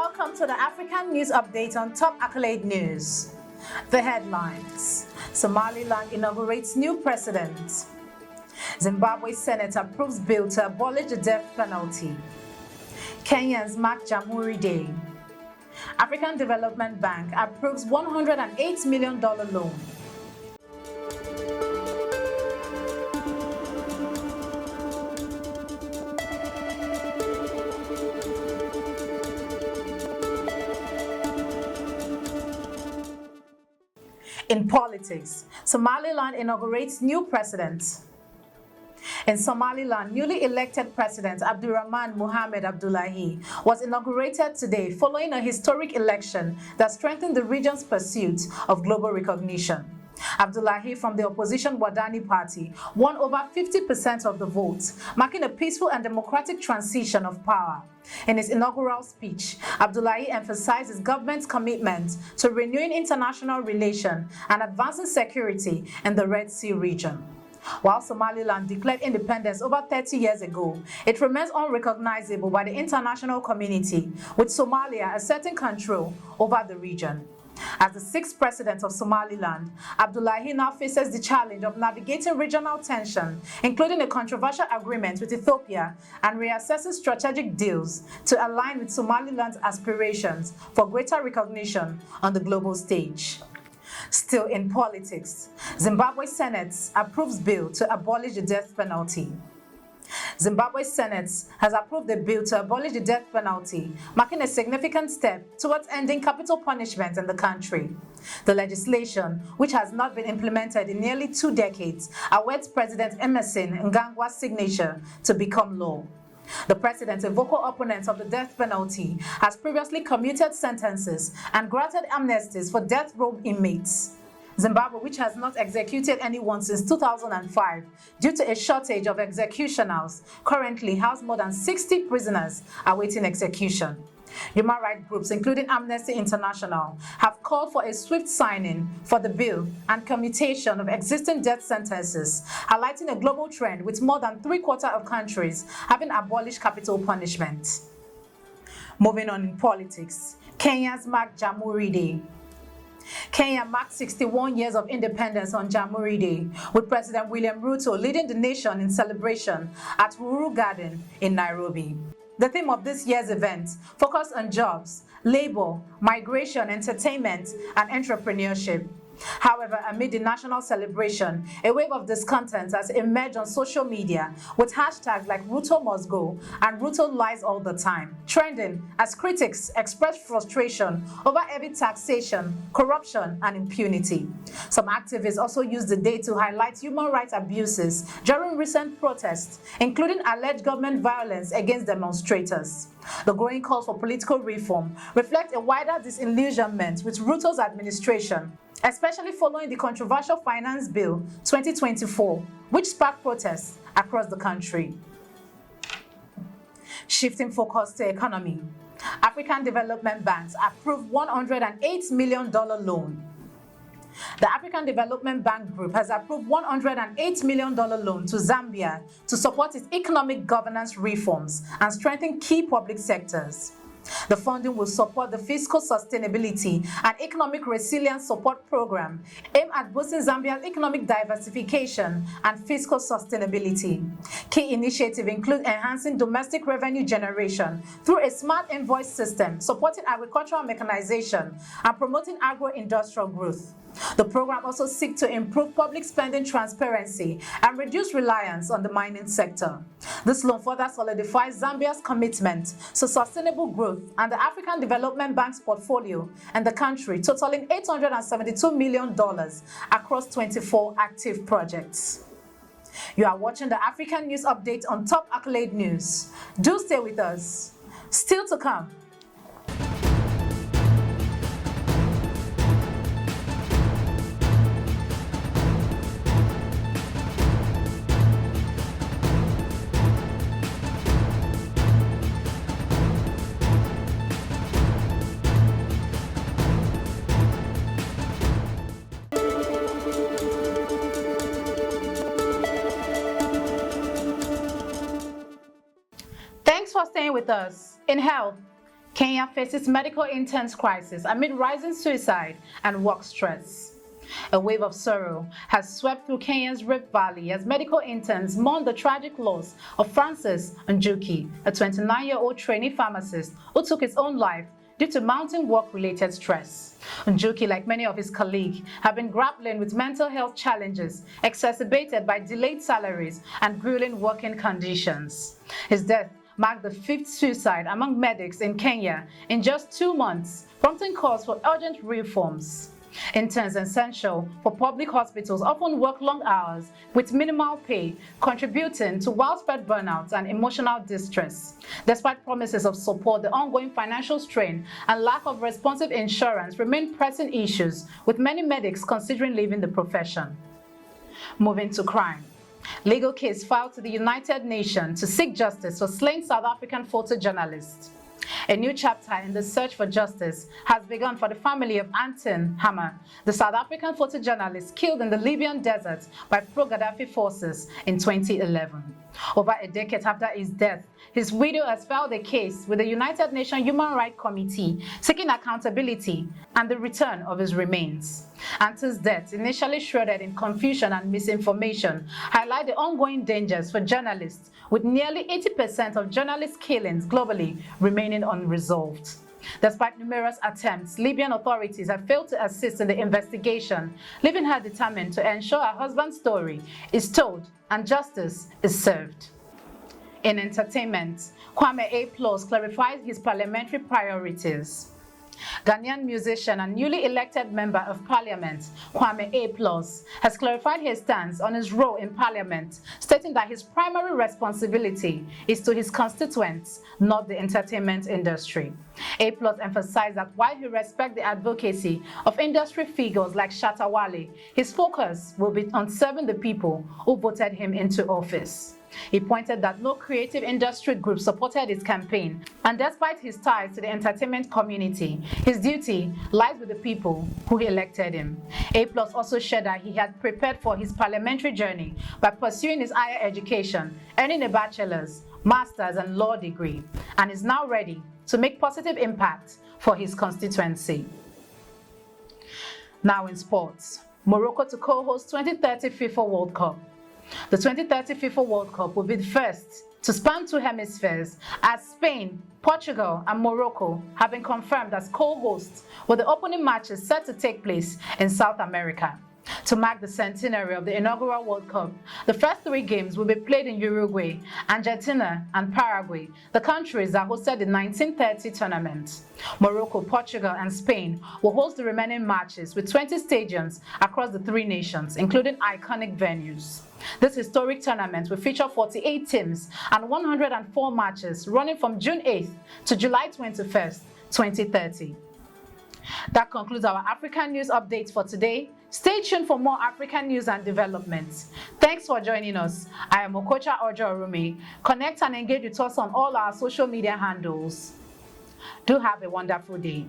Welcome to the African News Update on Top Accolade News. The headlines: Somaliland inaugurates new president. Zimbabwe Senate approves bill to abolish the death penalty. Kenyans mark JAMHURI Day. African Development Bank approves $108 million loan. In politics, Somaliland inaugurates new president. In Somaliland, newly elected President Abdurrahman Mohamed Abdullahi was inaugurated today following a historic election that strengthened the region's pursuit of global recognition. Abdullahi from the opposition Wadani party won over 50% of the votes, marking a peaceful and democratic transition of power. In his inaugural speech, Abdullahi emphasized his government's commitment to renewing international relations and advancing security in the Red Sea region. While Somaliland declared independence over 30 years ago, it remains unrecognizable by the international community, with Somalia asserting control over the region. As the sixth president of Somaliland, Abdullahi now faces the challenge of navigating regional tension, including a controversial agreement with Ethiopia and reassessing strategic deals to align with Somaliland's aspirations for greater recognition on the global stage. Still in politics, Zimbabwe Senate approves bill to abolish the death penalty. Zimbabwe Senate has approved a bill to abolish the death penalty, marking a significant step towards ending capital punishment in the country. The legislation, which has not been implemented in nearly 2 decades, awaits President Emerson Mnangagwa's signature to become law. The president, a vocal opponent of the death penalty, has previously commuted sentences and granted amnesties for death row inmates. Zimbabwe, which has not executed anyone since 2005 due to a shortage of executioners, currently houses more than 60 prisoners awaiting execution. Human rights groups, including Amnesty International, have called for a swift signing for the bill and commutation of existing death sentences, highlighting a global trend with more than 3/4 of countries having abolished capital punishment. Moving on in politics, Kenyans mark JAMHURI Day. Kenya marked 61 years of independence on JAMHURI Day, with President William Ruto leading the nation in celebration at Uhuru Garden in Nairobi. The theme of this year's event focused on jobs, labor, migration, entertainment, and entrepreneurship. However, amid the national celebration, a wave of discontent has emerged on social media with hashtags like Ruto must go and Ruto lies all the time, trending as critics express frustration over heavy taxation, corruption, and impunity. Some activists also used the day to highlight human rights abuses during recent protests, including alleged government violence against demonstrators. The growing calls for political reform reflect a wider disillusionment with Ruto's administration, especially following the controversial Finance Bill 2024, which sparked protests across the country. Shifting focus to economy, African Development Bank approved $108 million loan. The African Development Bank Group has approved $108 million loan to Zambia to support its economic governance reforms and strengthen key public sectors. The funding will support the fiscal sustainability and economic resilience support program aimed at boosting Zambia's economic diversification and fiscal sustainability. Key initiatives include enhancing domestic revenue generation through a smart invoice system, supporting agricultural mechanization, and promoting agro-industrial growth. The program also seeks to improve public spending transparency and reduce reliance on the mining sector. This loan further solidifies Zambia's commitment to sustainable growth and the African Development Bank's portfolio in the country, totaling $872 million across 24 active projects. You are watching the African News Update on Top Accolade News. Do stay with us. Still to come. Thanks for staying with us. In health, Kenya faces medical interns crisis amid rising suicide and work stress. A wave of sorrow has swept through Kenya's Rift Valley as medical interns mourn the tragic loss of Francis Njuki, a 29-year-old trainee pharmacist who took his own life due to mounting work-related stress. Njuki, like many of his colleagues, have been grappling with mental health challenges exacerbated by delayed salaries and grueling working conditions. His death marked the 5th suicide among medics in Kenya in just 2 months, prompting calls for urgent reforms. Interns essential for public hospitals often work long hours with minimal pay, contributing to widespread burnout and emotional distress. Despite promises of support, the ongoing financial strain and lack of responsive insurance remain pressing issues, with many medics considering leaving the profession. Moving to crime. Legal case filed to the United Nations to seek justice for slain South African photojournalist. A new chapter in the search for justice has begun for the family of Anton Hammer, the South African photojournalist killed in the Libyan desert by pro-Gaddafi forces in 2011. Over a decade after his death, his widow has filed a case with the United Nations Human Rights Committee seeking accountability and the return of his remains. Anton's death, initially shrouded in confusion and misinformation, highlight the ongoing dangers for journalists, with nearly 80% of journalist killings globally remaining unresolved. Despite numerous attempts, Libyan authorities have failed to assist in the investigation, leaving her determined to ensure her husband's story is told and justice is served. In entertainment, KWAME A+ clarifies his parliamentary priorities. Ghanaian musician and newly elected member of parliament, KWAME A+, has clarified his stance on his role in parliament, stating that his primary responsibility is to his constituents, not the entertainment industry. A+ emphasized that while he respects the advocacy of industry figures like Shatta Wale, his focus will be on serving the people who voted him into office. He pointed that no creative industry group supported his campaign, and despite his ties to the entertainment community, his duty lies with the people who elected him. A+ also shared that he had prepared for his parliamentary journey by pursuing his higher education, earning a bachelor's, master's, and law degree, and is now ready to make positive impact for his constituency. Now in sports, Morocco to co-host 2030 FIFA World Cup. The 2030 FIFA World Cup will be the first to span 2 hemispheres, as Spain, Portugal, and Morocco have been confirmed as co-hosts, with the opening matches set to take place in South America. To mark the centenary of the inaugural World Cup, the first 3 games will be played in Uruguay, Argentina, and Paraguay, the countries that hosted the 1930 tournament. Morocco, Portugal, and Spain will host the remaining matches with 20 stadiums across the 3 nations, including iconic venues. This historic tournament will feature 48 teams and 104 matches running from June 8th to July 21st, 2030. That concludes our African news updates for today. Stay tuned for more African news and developments. Thanks for joining us. I am Okocha Ojo-Orumi. Connect and engage with us on all our social media handles. Do have a wonderful day.